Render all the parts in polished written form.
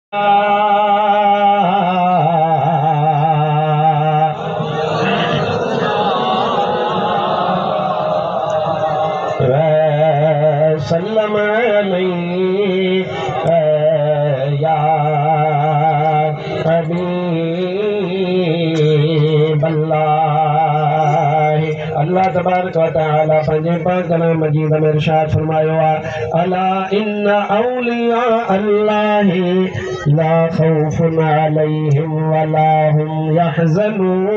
सल्लम या हबीब अल्लाह तबारक व तआला पंहिंजे पाक कलाम मजीद में इरशाद फरमायो आहे अला इन्न औलिया अल्लाहि ला खौफुन अलैहिम वला हुम यहज़नून।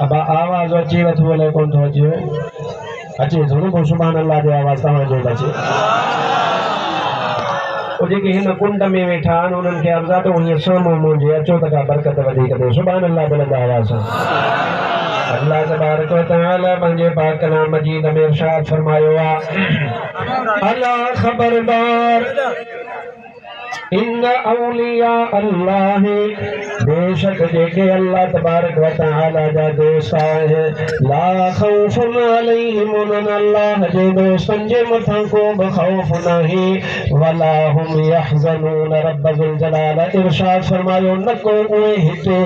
अब आवाज अची नथो बोले कोन थो अचे अचे थो न पोइ सुभाणे अल्लाह जो आवाज़ तव्हांजो थो अचे। जेके हिन कुंड में वेठा आहिनि उन्हनि खे अर्ज़ा थो हीअं साम्हूं मुंहिंजे अचो त का बरकत वधीक थिए। सुभाणे अल्लाह बुलंद आवाज़ सां अल्लाह तबारक व तआला पंहिंजे पाक कलाम मजीद में इरशाद फरमायो आहे अला खबरदार इन्न औलिया अल्लाह बेशक जेके अल्लाह तबारक व तआला जा दोस्त आहिनि ला खौफुन अलैहिम उन्हनि अल्लाह जे दोस्तनि जे मथां को बि खौफ नाहे वला हुम यहज़नून। रब ज़ुल जलाल इरशाद फरमायो न को उहे हिते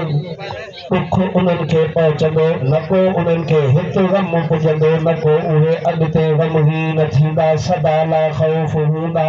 दुख उन्हनि खे पहुचंदो न को उन्हनि खे हिते ग़म पुॼंदो न को उहे अॻिते ग़मगीन थींदा सदा ला खौफ हूंदा।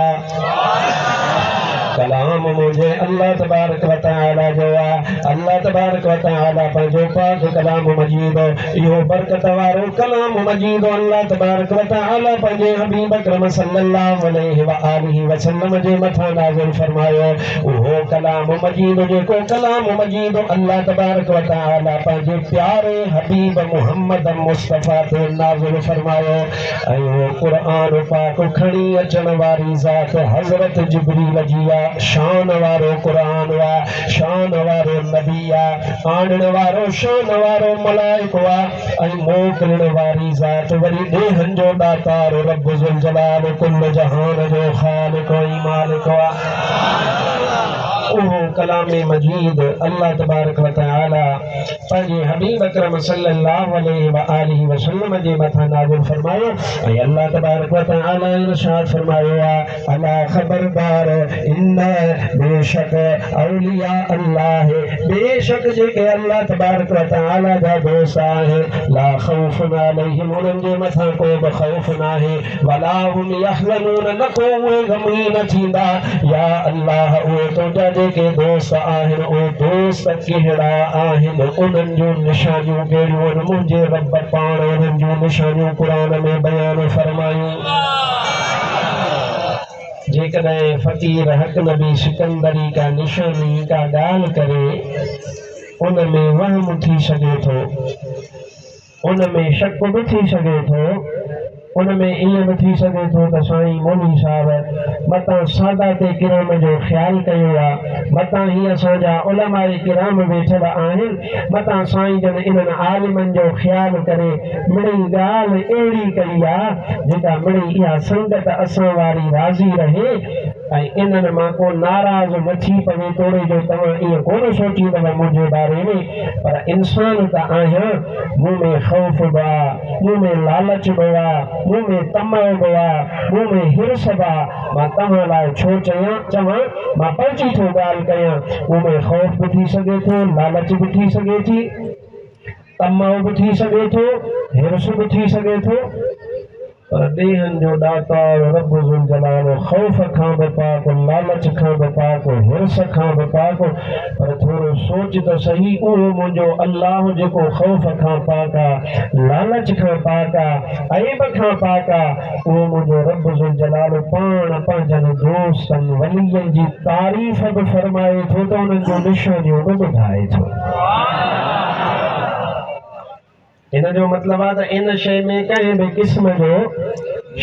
कलाम मुझे अल्लाह तबारक व तआला जो आहे अल्लाह तबारक व तआला पंहिंजो पाक कलाम मजीद इहो बरकत वारो कलाम मजीद अल्लाह तबारक व तआला पंहिंजे हबीब अकरम सल्लल्लाहु अलैहि व आलिहि वसल्लम जे मथां नाज़िल फरमायो। उहो कलाम मजीद जेको कलाम मजीद अल्लाह तबारक व तआला पंहिंजे प्यारे हबीब मुहम्मद मुस्तफ़ा ते नाज़िल फरमायो ऐं उहो क़ुरान पाक खणी अचण वारी ज़ात हज़रत जिब्रील जी शान वारो कुरान वा शान वारो नबी आणण वारो शान वारो मलाइक वा मोकिलण वारी ज़ात वरी देहन जो दातार रब ज़ुल जलाल कुल जहान जो खालिक व मालिक वा। उहो कलाम मजीद अल्लाह तबारक व तआला पंहिंजे हबीब अकरम सल्लल्लाहु अलैहि व आलिहि वसल्लम जे मथां नाज़िल फरमायो ऐं अल्लाह तबारक व तआला इरशाद फरमायो आहे अला खबरदार इन बेशक औलिया अल्लाह बेशक जेके अल्लाह तबारक व तआला जा दोस्त आहिनि ला खौफुन अलैहिम उन्हनि जे मथां को बि खौफ नाहे वला हुम यहज़नून न को उहे ग़मगीन थींदा। या अल्लाह उहे तुंहिंजा जेके दोस्त आहिनि उहे दोस्त कहिड़ा आहिनि उन्हनि जूं निशानियूं कहिड़ियूं आहिनि मुंहिंजे रब पाण उन्हनि जूं निशानियूं क़ुरान में बयान फरमायूं। जेकॾहिं फ़कीर हक नबी सिकंदरी का निशानी का ॻाल्हि करे उन में वहम थी सघे थो उन में शक बि थी सघे थो उन में ईअं बि थी सघे थो त साईं मौलवी साहब मतां सादाते किराम जो ख़्यालु कयो आहे मतां ही असांजा उलमाए किराम वेठल आहिनि मतां साईं जन इन्हनि आलिमनि जो ख़्यालु करे मिड़ी ॻाल्हि अहिड़ी कई आहे जेका मिड़ी इहा संगत असां वारी राज़ी रहे ऐं इन्हनि मां को नाराज़ न थी पवे तोड़े जो तव्हां ईअं कोन सोचींदव मुंहिंजे बारे में पर इंसान त आहियां मूं में ख़ौफ़ बि आहे मूं में लालच बि आहे मूं में तमअ बि आहे मूं में हिर्स बि आहे मां तव्हां लाइ छो चवां मां पंहिंजी थो ॻाल्हि कयां मूं में ख़ौफ़ बि थी सघे थो लालच बि थी सघे थी तमअ बि थी सघे थो हिर्स बि थी सघे थो पर देहन जो दातार रब ज़ुल जलाल ख़ौफ़ खां बि पाक लालच खां बि पाक हिर्स खां बि पाक पर थोरो सोच त सही उहो मुंहिंजो अल्लाह जेको ख़ौफ़ खां पाक आहे लालच खां पाक आहे ऐब खां पाक आहे उहो मुंहिंजो रब ज़ुल जलाल पाण पंहिंजनि दोस्तनि वलियनि जी तारीफ़ बि फरमाए थो त उन्हनि जूं निशानियूं बि ॿुधाए थो। इन जो मतिलबु आहे त इन शइ में कंहिं बि क़िस्म जो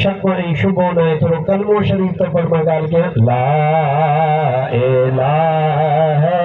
शक ऐं शुबो न आहे। थोरो कलमो शरीफ़ त पर मां ॻाल्हि कयां ला इलाहा